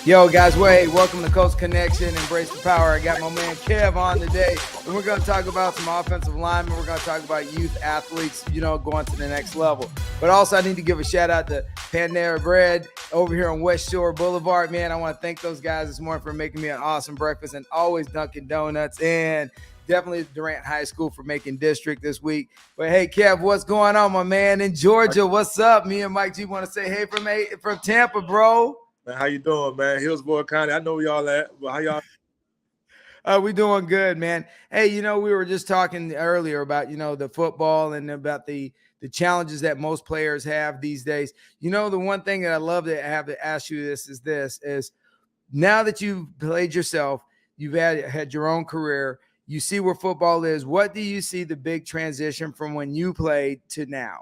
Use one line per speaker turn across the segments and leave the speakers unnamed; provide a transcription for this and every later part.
Yo, guys, hey, welcome to Coast Connection. Embrace the power. I got my man Kev on today, and we're going to talk about some offensive linemen. We're going to talk about youth athletes, going to the next level. But also, I need to give a shout out to Panera Bread over here on West Shore Boulevard. Man, I want to thank those guys this morning for making me an awesome breakfast, and always Dunkin' Donuts, and definitely Durant High School for making district this week. But hey, Kev, what's going on, my man? In Georgia, what's up? Me and Mike G want to say hey from Tampa, bro.
Man, how you doing, man? Hillsborough County. I know y'all at, but how y'all?
We doing good, man. Hey, we were just talking earlier about, the football and about the challenges that most players have these days. The one thing that I love to have to ask you is now that you've played yourself, you've had your own career, you see where football is. What do you see the big transition from when you played to now?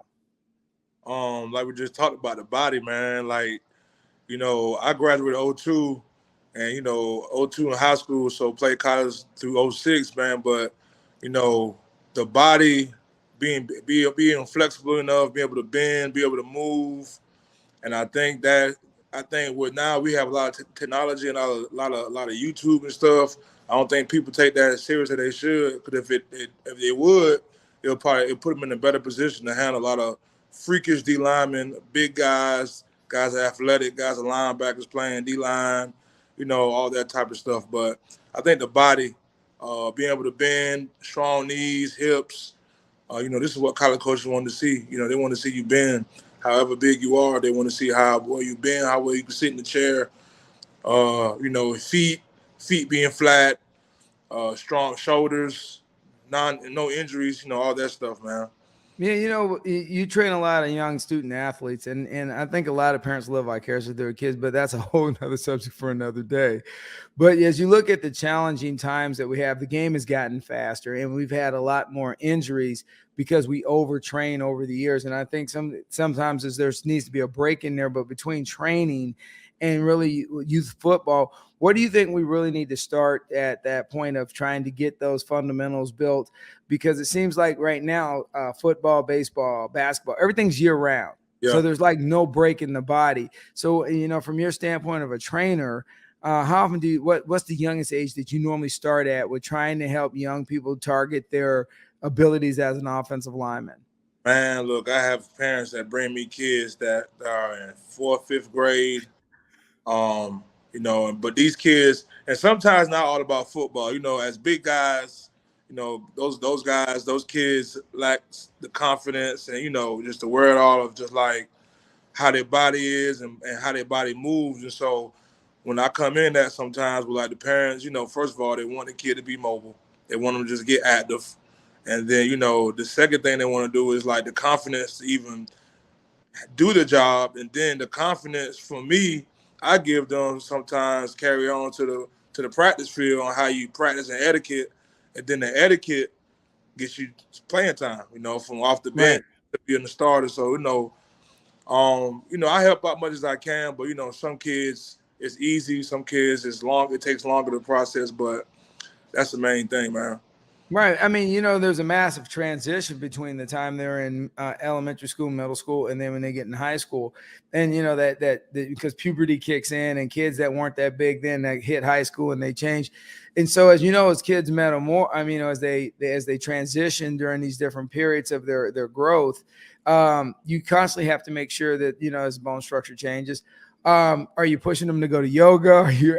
Like we just talked about the body, man. I graduated 02 and, 02 in high school, so played college through 06, man. But, the body being flexible enough, being able to bend, be able to move. And I think with now we have a lot of technology and a lot of YouTube and stuff. I don't think people take that as serious as they should. Because if they would, it'll put them in a better position to handle a lot of freakish D linemen, big guys are athletic, guys are linebackers playing D-line, all that type of stuff. But I think the body, being able to bend, strong knees, hips, this is what college coaches want to see. They want to see you bend. However big you are, they want to see how well you bend, how well you can sit in the chair. Feet being flat, strong shoulders, no injuries, all that stuff, man.
Yeah, you train a lot of young student athletes, and I think a lot of parents live vicariously with their kids, but that's a whole other subject for another day. But as you look at the challenging times that we have, the game has gotten faster, and we've had a lot more injuries because we overtrain over the years. And I think sometimes there needs to be a break in there, but between training and really youth football, what do you think we really need to start at that point of trying to get those fundamentals built? Because it seems like right now, football, baseball, basketball, everything's year round. Yeah. So there's like no break in the body. So, from your standpoint of a trainer, how often what's the youngest age that you normally start at with trying to help young people target their abilities as an offensive lineman?
Man, look, I have parents that bring me kids that are in 4th, 5th grade. But these kids, and sometimes not all about football, as big guys, those kids lack the confidence and, just the wherewithal of just like how their body is and how their body moves. And so when I come in that sometimes with like the parents, first of all, they want the kid to be mobile. They want them to just get active. And then, the second thing they want to do is like the confidence to even do the job. And then the confidence for me, I give them sometimes carry on to the practice field on how you practice and etiquette. And then the etiquette gets you playing time, from off the bench to being the starter. So, I help out much as I can, but, some kids it's easy. Some kids it takes longer to process, but that's the main thing, man.
Right. I mean, there's a massive transition between the time they're in elementary school, middle school, and then when they get in high school. And, that because puberty kicks in and kids that weren't that big then that hit high school and they change. And so, as as kids as they transition during these different periods of their growth, you constantly have to make sure that, as bone structure changes. Are you pushing them to go to yoga?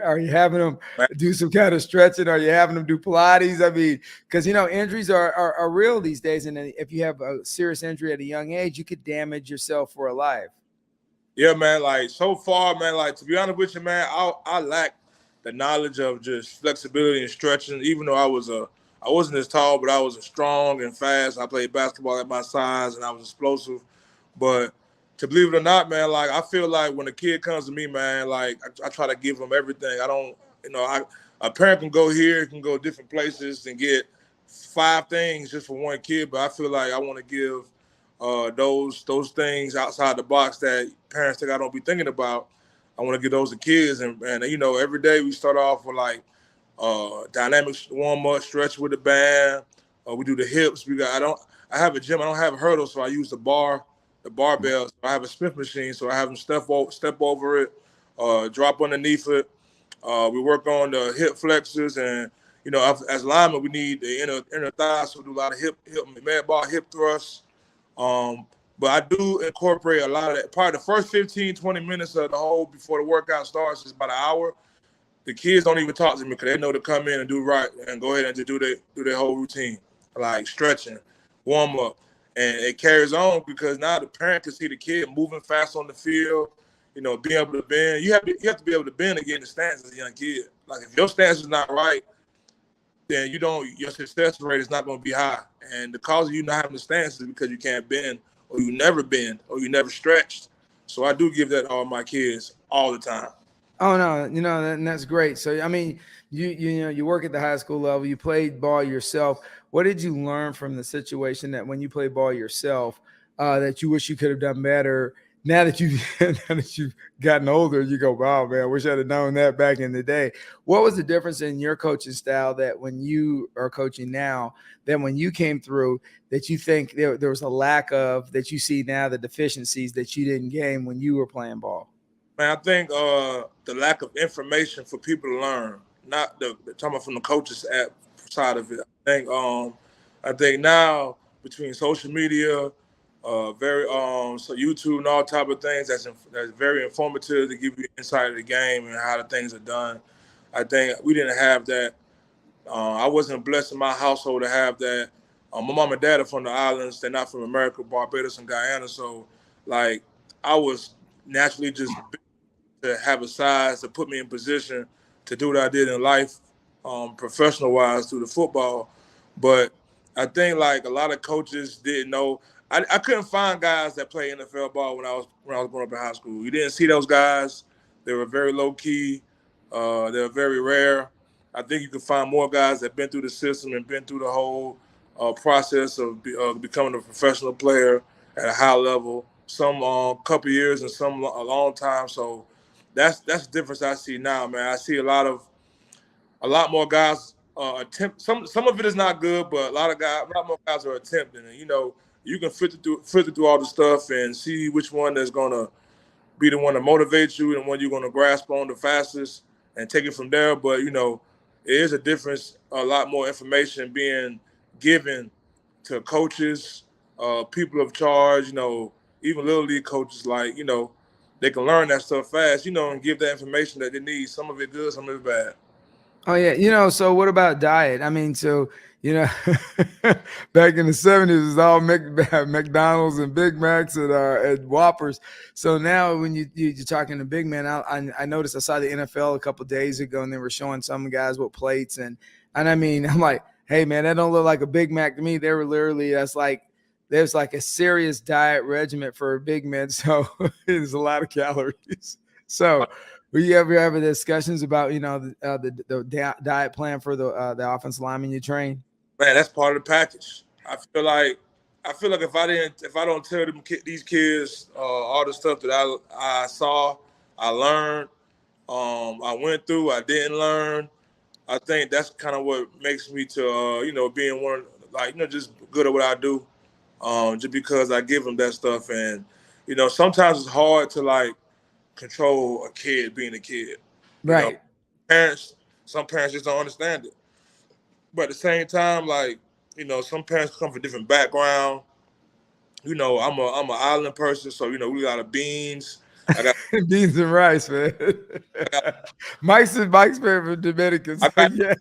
Are you having them do some kind of stretching? Are you having them do Pilates? I mean, because injuries are real these days, and if you have a serious injury at a young age, you could damage yourself for a life.
Yeah, man. Like so far, man. Like to be honest with you, man, I lack the knowledge of just flexibility and stretching. Even though I wasn't as tall, but I was strong and fast. I played basketball at my size, and I was explosive, but to believe it or not, man, like I feel like when a kid comes to me, man, like I try to give them everything. I don't, a parent can go here, can go different places and get 5 things just for one kid, but I feel like I want to give those things outside the box that parents think I don't be thinking about. I want to give those to kids, and every day we start off with like dynamic warm up, stretch with the band. We do the hips. I have a gym. I don't have hurdles, so I use the barbell. So I have a Smith machine, so I have them step over it, drop underneath it, We work on the hip flexors, and as linemen, we need the inner thighs. So we do a lot of hip med ball, hip thrusts. But I do incorporate a lot of that. Probably the first 15, 20 minutes of the whole before the workout starts is about an hour. The kids don't even talk to me because they know to come in and do right and go ahead and just do their whole routine, like stretching, warm up, and it carries on because now the parent can see the kid moving fast on the field. Being able to bend. You have to be able to bend to get in the stance as a young kid. Like if your stance is not right, then your success rate is not going to be high. And the cause of you not having the stance is because you can't bend, or you never bend, or you never stretched. So I do give that to all my kids all the time.
Oh no, and that's great. So I mean, you work at the high school level. You played ball yourself. What did you learn from the situation that when you play ball yourself, that you wish you could have done better? Now that you've gotten older, you go, wow, man, I wish I'd have known that back in the day. What was the difference in your coaching style that when you are coaching now, that when you came through, that you think there was a lack of, that you see now, the deficiencies that you didn't gain when you were playing ball?
Man, I think the lack of information for people to learn, not talking about from the coaches side of it. I think now between social media, so YouTube and all type of things, that's very informative to give you insight of the game and how the things are done. I think we didn't have that. I wasn't blessed in my household to have that. My mom and dad are from the islands; they're not from America, Barbados and Guyana. So, like, I was naturally just to have a size to put me in position to do what I did in life, professional wise through the football. But I think like a lot of coaches didn't know. I couldn't find guys that play NFL ball when I was growing up in high school. You didn't see those guys. They were very low key. They were very rare. I think you can find more guys that been through the system and been through the whole process of becoming a professional player at a high level. Some couple years and some a long time. So that's the difference I see now, man. I see a lot more guys attempt. Some of it is not good, but a lot more guys are attempting. And you can filter through all the stuff and see which one that's gonna be the one to motivate you and one you're gonna grasp on the fastest and take it from there. But it is a difference. A lot more information being given to coaches, people of charge. Even little league coaches, like they can learn that stuff fast. And give that information that they need. Some of it good, some of it bad.
Oh yeah, so what about diet? I mean, so back in the 70s, it was all McDonald's and Big Macs and Whoppers. So now, when you're talking to big man, I noticed I saw the NFL a couple of days ago, and they were showing some guys with plates, and I mean, I'm like, hey man, that don't look like a Big Mac to me. They were literally there's like a serious diet regimen for a big man, so there's a lot of calories. So. Will you ever have discussions about the diet plan for the offensive lineman you train?
Man, that's part of the package. I feel like if I don't tell these kids all the stuff that I saw, I learned, I went through, I didn't learn. I think that's kind of what makes me to being one just good at what I do, just because I give them that stuff. And sometimes it's hard to control a kid being a kid.
Right.
Some parents just don't understand it. But at the same time, some parents come from different background. I'm an island person, so we got a beans. I got
beans and rice, man. Mike's favorite Dominican. So yeah.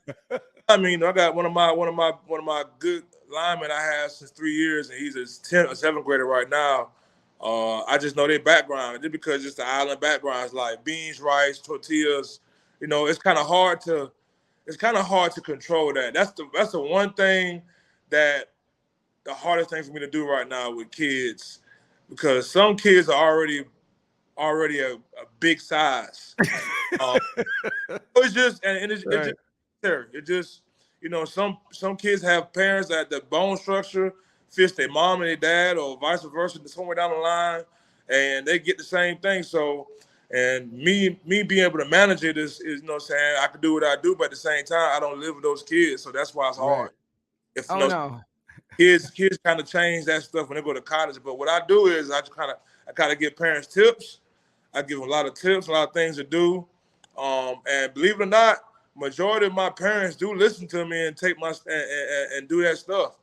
I got one of my good linemen I had since 3 years, and he's a 7th grader right now. I just know their background, just because it's the island backgrounds, like beans, rice, tortillas. It's kind of hard to control that. That's the one thing that the hardest thing for me to do right now with kids, because some kids are already a big size. It's just right. It just some kids have parents that the bone structure fits their mom and their dad, or vice versa, somewhere down the line, and they get the same thing. So, and me being able to manage it is saying, I can do what I do, but at the same time, I don't live with those kids, so that's why it's hard.
Right. No.
Kids kind of change that stuff when they go to college. But what I do is I kind of give parents tips. I give them a lot of tips, a lot of things to do. And believe it or not, majority of my parents do listen to me and take my and do that stuff.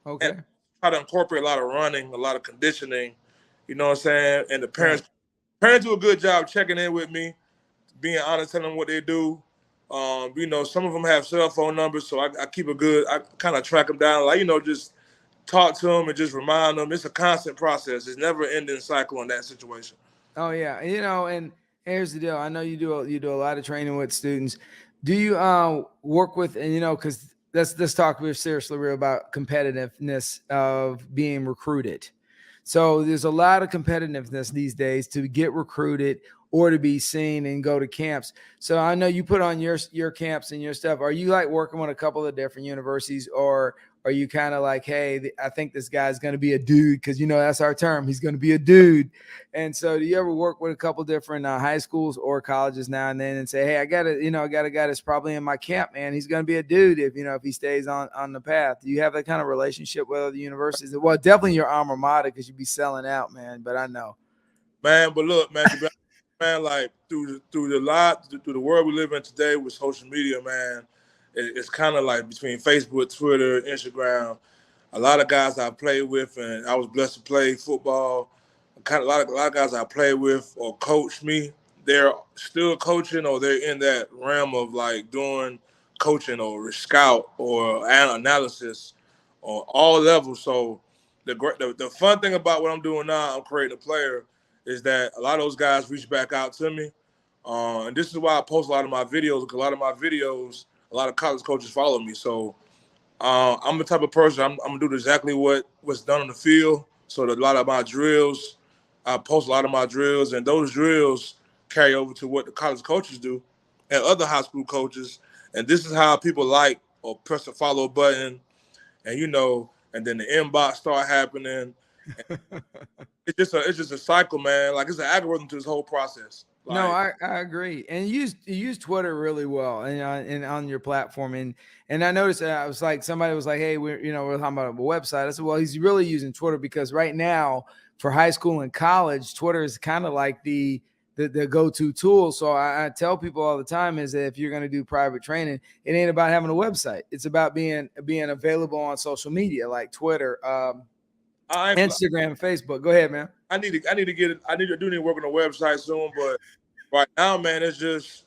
And
Okay.
try to incorporate a lot of running, a lot of conditioning. You know what I'm saying? And the
Right.
parents do a good job checking in with me, being honest, telling them what they do. You know, some of them have cell phone numbers, so I keep I kind of track them down, like, you know, just talk to them and just remind them. It's a constant process. It's never ending cycle in that situation.
Oh yeah, you know, and here's the deal. I know you do a lot of training with students. Do you work with, and you know, because let's talk real seriously real about competitiveness of being recruited. So there's a lot of competitiveness these days to get recruited or to be seen and go to camps. So I know you put on your camps and your stuff. Are you like working with a couple of different universities, or are you kind of like, hey, I think this guy's going to be a dude, because you know that's our term. He's going to be a dude. And so, do you ever work with a couple different high schools or colleges now and then and say, hey, I got a guy that's probably in my camp, man. He's going to be a dude if he stays on the path. Do you have that kind of relationship with other universities? Well, definitely your alma mater, because you'd be selling out, man. But I know,
Man, but look, man, to be honest, man, like through the world we live in today with social media, man, it's kind of like between Facebook, Twitter, Instagram. A lot of guys I played with, and I was blessed to play football. Kind of a lot of guys I played with or coached me. They're still coaching, or they're in that realm of like doing coaching or scout or analysis on all levels. So the fun thing about what I'm doing now, I'm creating a player, is that a lot of those guys reach back out to me. And this is why I post a lot of my videos, because a lot of my videos, a lot of college coaches follow me. So I'm the type of person, I'm gonna do exactly what's done on the field. So that a lot of my drills, I post a lot of my drills, and those drills carry over to what the college coaches do and other high school coaches. And this is how people like or press the follow button, and you know, and then the inbox start happening. It's just a cycle, man. Like, it's an algorithm to this whole process.
no,
Like,
I agree. And you use Twitter really well and on your platform. And I noticed I was like, somebody was like, hey, we're talking about a website. I said, well, he's really using Twitter, because right now for high school and college, Twitter is kind of like the go-to tool. So I tell people all the time is that if you're going to do private training, it ain't about having a website. It's about being available on social media like Twitter,
I ain't,
Instagram, Facebook. Go ahead, man.
I need to get it. I need to do need to work on the website soon, but right now, man, it's just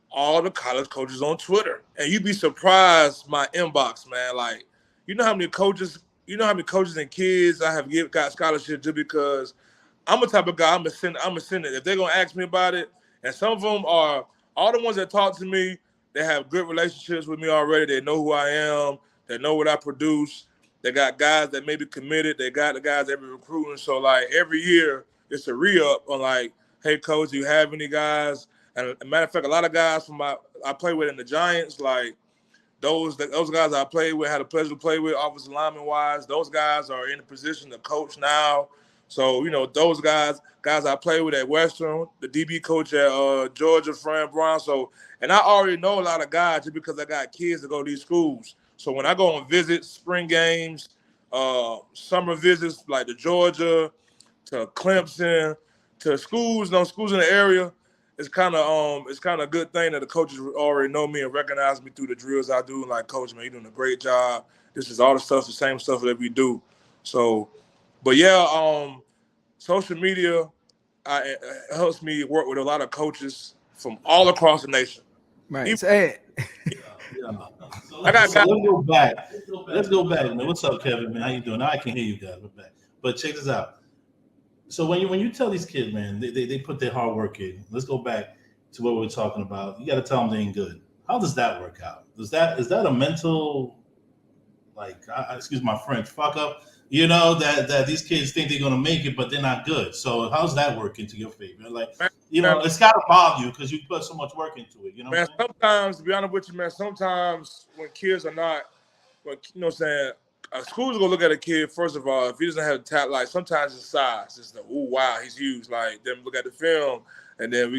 all the college coaches on Twitter, and you'd be surprised my inbox, man. Like, you know how many coaches and kids I have got scholarships just because I'm the type of guy. I'm a send it. If they're gonna ask me about it, and some of them are all the ones that talk to me. They have good relationships with me already. They know who I am. They know what I produce. They got guys that may be committed. They got the guys that be recruiting. So like every year, it's a re-up on like, hey coach, do you have any guys? And as a matter of fact, a lot of guys I play with in the Giants, like those guys I played with, had a pleasure to play with, offensive lineman wise. Those guys are in a position to coach now. So, you know, those guys I play with at Western, the DB coach at Georgia, Fran Brown. So, and I already know a lot of guys just because I got kids that go to these schools. So when I go on visits, spring games, summer visits like to Georgia, to Clemson, to schools, schools in the area, it's kind of a good thing that the coaches already know me and recognize me through the drills I do. Like, coach, man, you're doing a great job. This is all the same stuff that we do. So, but yeah, social media helps me work with a lot of coaches from all across the nation.
Right.
Even,
So, hey,
Yeah.
I got
So
guys.
let's go back. Let's go back, man. What's up, Kevin? Man, how you doing? Now I can hear you guys. We're back. But check this out. So when you tell these kids, man, they put their hard work in. Let's go back to what we were talking about. You got to tell them they ain't good. How does that work out? Is that a mental, like, excuse my French, fuck up? You know that these kids think they're gonna make it, but they're not good. So how's that work into your favor? Like,
Man,
you
man,
know, it's got to bother you because you put so much work into it. You know what
man,
I'm saying?
sometimes, to be honest with you, man, sometimes when kids are not, you know what I'm saying, school's gonna look at a kid, first of all, if he doesn't have the talent, like sometimes his size, it's like, oh, wow, he's huge. Like, then look at the film, and then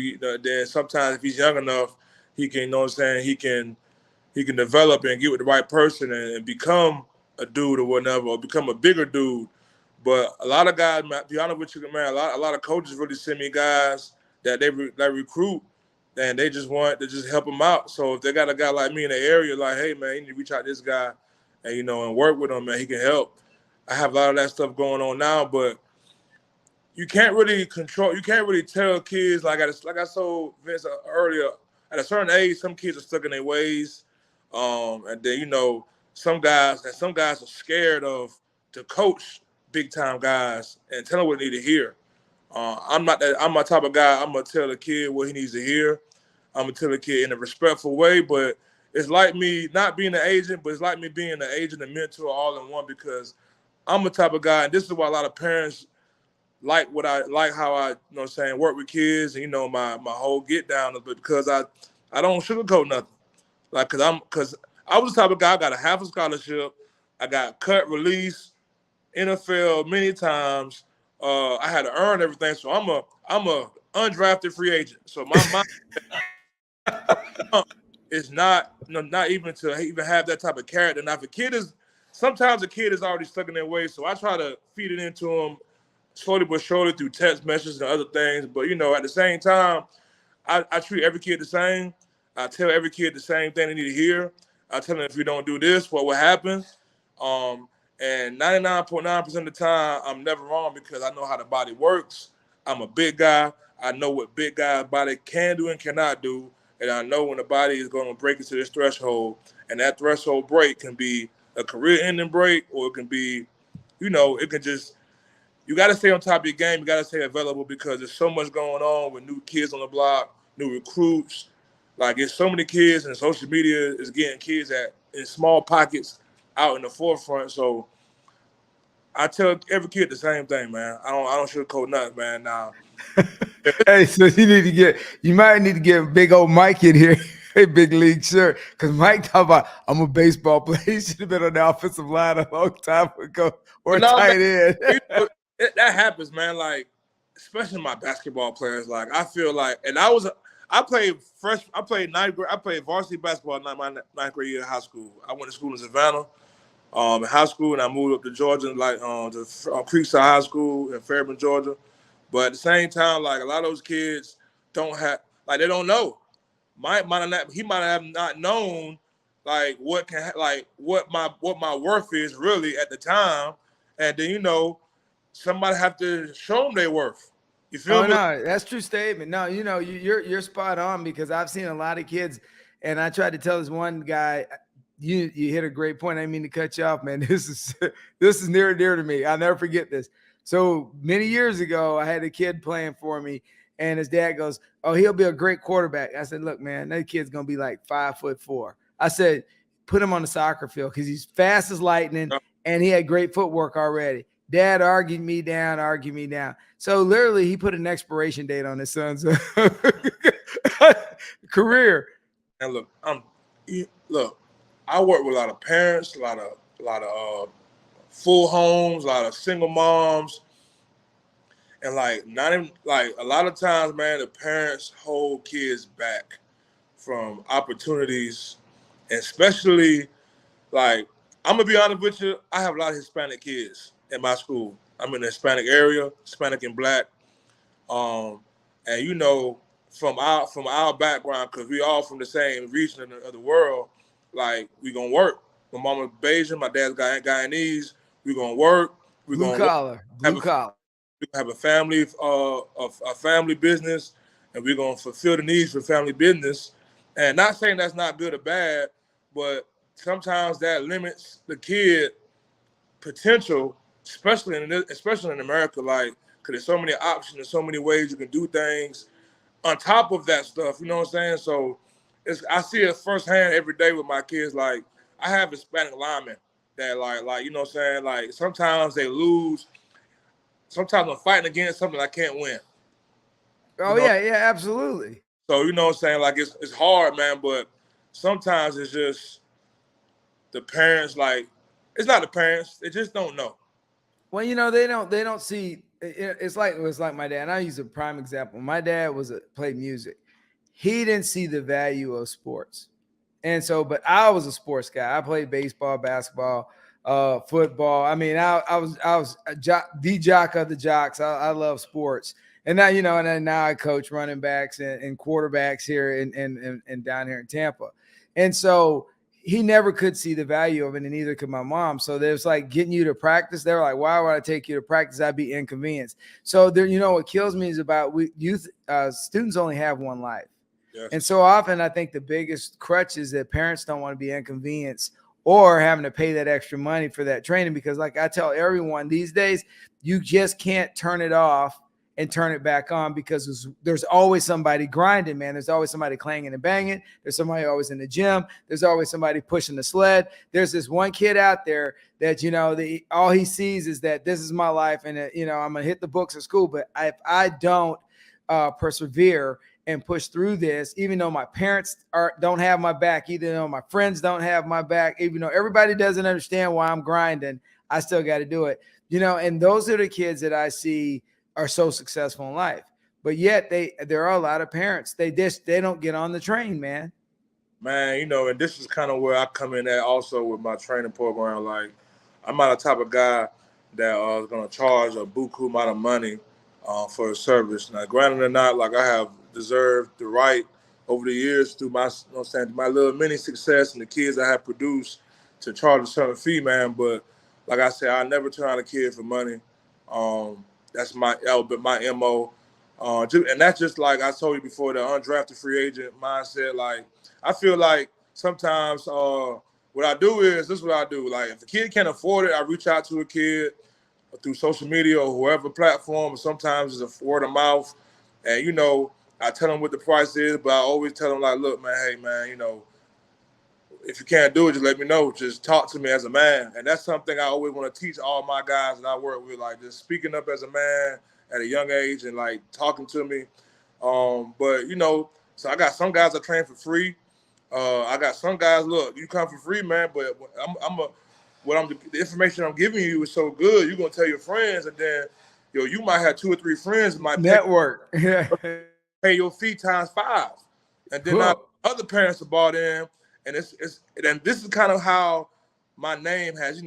then sometimes if he's young enough, he can, you know what I'm saying, he can develop and get with the right person and become a dude or whatever, or become a bigger dude. But a lot of guys, man, to be honest with you, man, a lot of coaches really send me guys that they recruit and they just want to just help them out. So if they got a guy like me in the area, like, hey man, you need to reach out to this guy, and and work with him, man, he can help. I have a lot of that stuff going on now, but you can't really control. You can't really tell kids like I told Vince earlier. At a certain age, some kids are stuck in their ways, and then some guys are scared of to coach big time guys and tell them what they need to hear. I'm not that. I'm my type of guy. I'm gonna tell the kid what he needs to hear. I'm gonna tell the kid in a respectful way, but it's like me not being an agent, but it's like me being an agent and mentor all in one, because I'm the type of guy, and this is why a lot of parents like how I work with kids, and my whole get down, but because I don't sugarcoat nothing. Like because I was the type of guy, I got a half a scholarship, I got cut, release, NFL many times. I had to earn everything, so I'm a undrafted free agent. So my mind is not even to even have that type of character. Now, if sometimes a kid is already stuck in their ways, so I try to feed it into them slowly but surely through text messages and other things. But at the same time, I treat every kid the same. I tell every kid the same thing they need to hear. I tell them, if you don't do this, what will happen? And 99.9% of the time, I'm never wrong, because I know how the body works. I'm a big guy. I know what big guy's body can do and cannot do. And I know when the body is going to break into this threshold. And that threshold break can be a career-ending break, or it can be, it can just, you got to stay on top of your game. You got to stay available, because there's so much going on with new kids on the block, new recruits. Like, there's so many kids, and social media is getting kids in small pockets out in the forefront. So I tell every kid the same thing, man. I don't sugarcoat nothing, man. Now,
hey, so you might need to get big old Mike in here, a big league shirt, because Mike talk about, I'm a baseball player. He should have been on the offensive line a long time ago, or tight end.
That happens, man. Like, especially my basketball players. Like, I feel like, and I played ninth grade. I played varsity basketball in my ninth grade year of high school. I went to school in Savannah, in high school, and I moved up to Georgia, like to Creekside High School in Fairburn, Georgia. But at the same time, like, a lot of those kids they don't know. He might have not known like what my worth is really at the time, and then somebody have to show them their worth. You feel me?
No, that's true statement. No, you're spot on, because I've seen a lot of kids, and I tried to tell this one guy, you hit a great point. I didn't mean to cut you off, man. This is near and dear to me. I'll never forget this. So many years ago, I had a kid playing for me, and his dad goes, "Oh, he'll be a great quarterback." I said, "Look, man, that kid's gonna be like 5'4". I said, "Put him on the soccer field, because he's fast as lightning, and he had great footwork already." Dad argued me down. So literally, he put an expiration date on his son's career.
And look, I work with a lot of parents, a lot of full homes, a lot of single moms, and not even a lot of times, man, the parents hold kids back from opportunities, and especially I'm gonna be honest with you, I have a lot of Hispanic kids in my school. I'm in the Hispanic area, Hispanic and Black, and from our background, because we all from the same region of the world, we gonna work. My mama Bayesian, my dad's Guyanese. We gonna work. We
blue collar. We
have a family, a family business, and we're gonna fulfill the needs for family business. And not saying that's not good or bad, but sometimes that limits the kid potential, especially in America, because there's so many options and so many ways you can do things on top of that stuff. You know what I'm saying? So I see it firsthand every day with my kids. Like, I have Hispanic linemen that you know what I'm saying? Like, sometimes they lose. Sometimes I'm fighting against something I can't win.
Oh, yeah, absolutely.
So, you know what I'm saying? Like, it's hard, man, but sometimes it's just the parents, it's not the parents, they just don't know.
Well, they don't see. It's like my dad. And I use a prime example. My dad played music. He didn't see the value of sports, and so. But I was a sports guy. I played baseball, basketball, football. I mean, I was the jock of the jocks. I love sports, And now, and then now I coach running backs and quarterbacks here and down here in Tampa. And so he never could see the value of it, and neither could my mom. So there's like getting you to practice. They were like, why would I take you to practice? I'd be inconvenienced. So there, what kills me is about students only have one life. Yes. And so often I think the biggest crutch is that parents don't want to be inconvenienced or having to pay that extra money for that training, because like I tell everyone these days, you just can't turn it off and turn it back on, because there's always somebody grinding, man. There's always somebody clanging and banging. There's somebody always in the gym. There's always somebody pushing the sled. There's this one kid out there that, all he sees is that this is my life, and I'm going to hit the books at school. But if I don't persevere and push through this, even though my parents don't have my back, even though my friends don't have my back, even though everybody doesn't understand why I'm grinding, I still got to do it. And those are the kids that I see are so successful in life. But yet there are a lot of parents, they don't get on the train, man.
Man, and this is kind of where I come in at also with my training program. Like, I'm not the type of guy that is going to charge a buku amount of money for a service. Now, granted or not, like, I have deserved the right over the years through my, my little mini success and the kids I have produced to charge a certain fee, man. But like I said, I never turn on a kid for money. That's my MO. And that's just like I told you before, the undrafted free agent mindset. Like, I feel like sometimes what I do is, this is what I do. Like, if the kid can't afford it, I reach out to a kid through social media or whoever platform. Sometimes it's a word of mouth. And, I tell them what the price is, but I always tell them, like, look, man, hey, man, if you can't do it, just let me know. Just talk to me as a man. And that's something I always want to teach all my guys that I work with, like, just speaking up as a man at a young age and, like, talking to me. But, so I got some guys that train for free. I got some guys, look, you come for free, man, but the information I'm giving you is so good, you're going to tell your friends, and then, you might have 2 or 3 friends might
network.
Pay your fee times 5. And then other parents are bought in. And and this is kind of how my name has,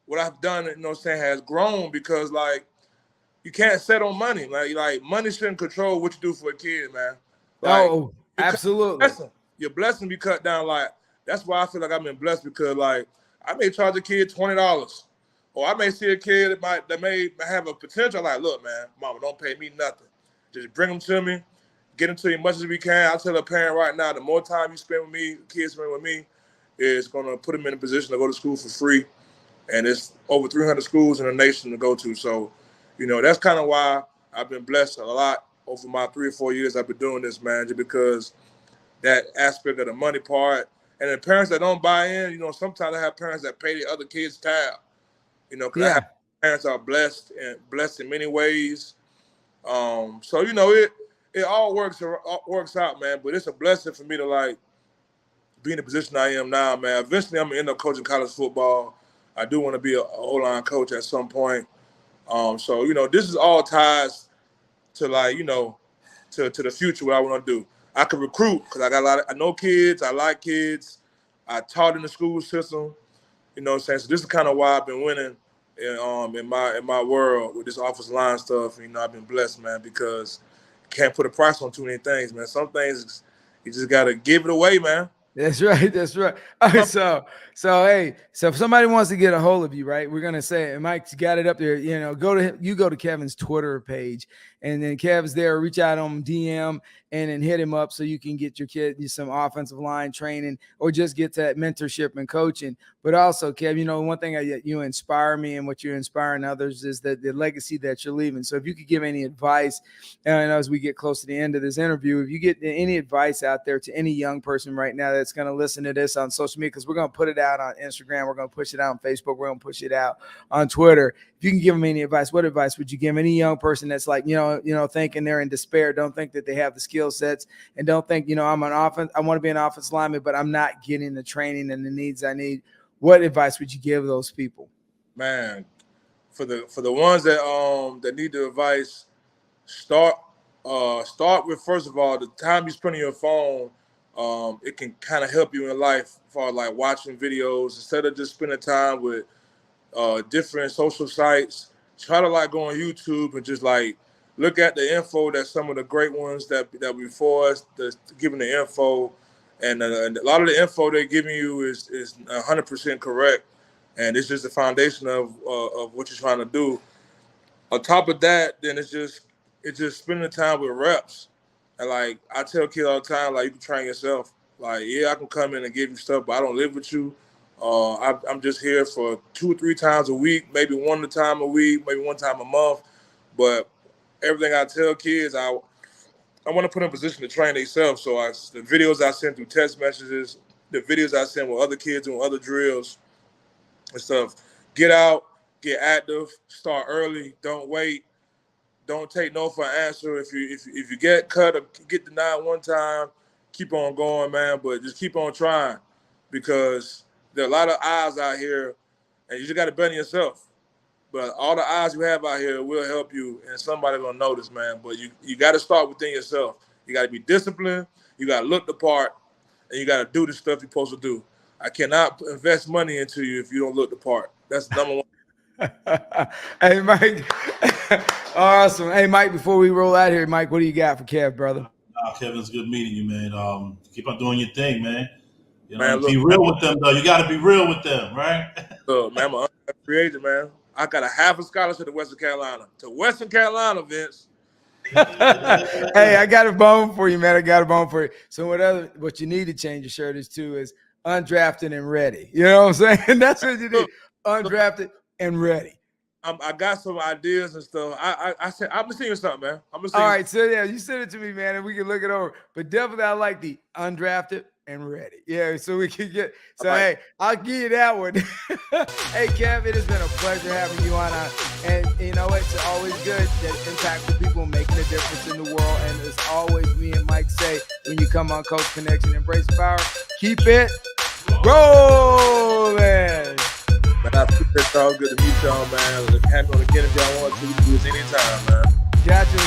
what I've done, has grown, because, like, you can't set on money. Like money shouldn't control what you do for a kid, man. Like,
absolutely.
Your blessing be cut down. Like, that's why I feel like I've been blessed, because, like, I may charge a kid $20, or I may see a kid that may have a potential. Like, look, man, mama, don't pay me nothing. Just bring them to me. Get them to you as much as we can. I'll tell a parent right now, the more time you spend with me, kids spend with me, is going to put them in a position to go to school for free. And it's over 300 schools in the nation to go to. So, that's kind of why I've been blessed a lot over my 3 or 4 years I've been doing this, man, just because that aspect of the money part. And the parents that don't buy in, sometimes I have parents that pay the other kids' tab. Because I have parents that are blessed in many ways. So, it all works out, man. But it's a blessing for me to, like, be in the position I am now, man. Eventually, I'm gonna end up coaching college football. I do want to be a O-line coach at some point. So, this is all ties to, like, to the future, what I want to do. I can recruit, because I know kids. I like kids. I taught in the school system. So this is kind of why I've been winning in my world with this offensive line stuff. I've been blessed, man, because can't put a price on too many things, man. Some things you just gotta give it away, man.
That's right. That's right. All right, so hey, so if somebody wants to get a hold of you, right, we're gonna say, and Mike's got it up there. Go to Kevin's Twitter page, and then Kev's there. Reach out on him, DM, and then hit him up so you can get your kid some offensive line training, or just get that mentorship and coaching. But also, Kev, one thing you inspire me, and what you're inspiring others is that the legacy that you're leaving. So if you could give any advice, and as we get close to the end of this interview, if you get any advice out there to any young person right now that's going to listen to this on social media, because we're going to put it out on Instagram, we're going to push it out on Facebook, we're going to push it out on Twitter. If you can give them any advice, what advice would you give any young person that's like, thinking they're in despair, don't think that they have the skill sets, and don't think, I'm an offense, I want to be an offensive lineman, but I'm not getting the training and the needs I need. What advice would you give those people?
Man, for the ones that need the advice, start with, first of all, the time you spend on your phone. It can kind of help you in life, for like watching videos instead of just spending time with different social sites. Try to, like, go on YouTube and just, like, look at the info that some of the great ones that before us that's giving the info, and a lot of the info they're giving you is 100% correct, and it's just the foundation of what you're trying to do. On top of that, then it's just spending time with reps. And like I tell kids all the time, like you can train yourself. Like, yeah, I can come in and give you stuff, but I don't live with you. I'm just here for 2 or 3 times a week, maybe one time a week, maybe one time a month. But everything I tell kids, I want to put in a position to train themselves. So the videos I send through text messages, the videos I send with other kids doing other drills and stuff. Get out, get active, start early, don't wait. Don't take no for an answer. If you get cut or get denied one time, keep on going, man. But just keep on trying, because there are a lot of eyes out here, and you just got to bet on yourself. But all the eyes you have out here will help you, and somebody gonna notice, man. But you got to start within yourself. You got to be disciplined. You got to look the part, and you got to do the stuff you're supposed to do. I cannot invest money into you if you don't look the part. That's number one.
Hey, Mike. Awesome. Hey, Mike, before we roll out here, Mike, what do you got for Kev, brother?
Kevin, it's good meeting you, man. Keep on doing your thing, man. You know,
Man, look,
be real with them, though. You got to be real with them, right?
Look, man, I'm an free agent, man. I got a half a scholarship to Western Carolina. To Western Carolina, Vince.
Hey, I got a bone for you, man. I got a bone for you. So what you need to change your shirt is undrafted and ready. You know what I'm saying? That's what you need. Undrafted and ready.
I got some ideas and stuff. I said I'm gonna send you something, man. I'm gonna
All right, so yeah, you send it to me, man, and we can look it over. But definitely, I like the undrafted and ready. Yeah, so we can get. So hey, I'll give you that one. Hey, Kev, it has been a pleasure having you on. And you know it's always good that impactful people making a difference in the world. And as always, me and Mike say, when you come on Coach Connection, embrace power, keep it rolling.
Man, I appreciate y'all. Good to meet y'all, man. Happy on again if y'all want to. Do this anytime, man.
Gotcha.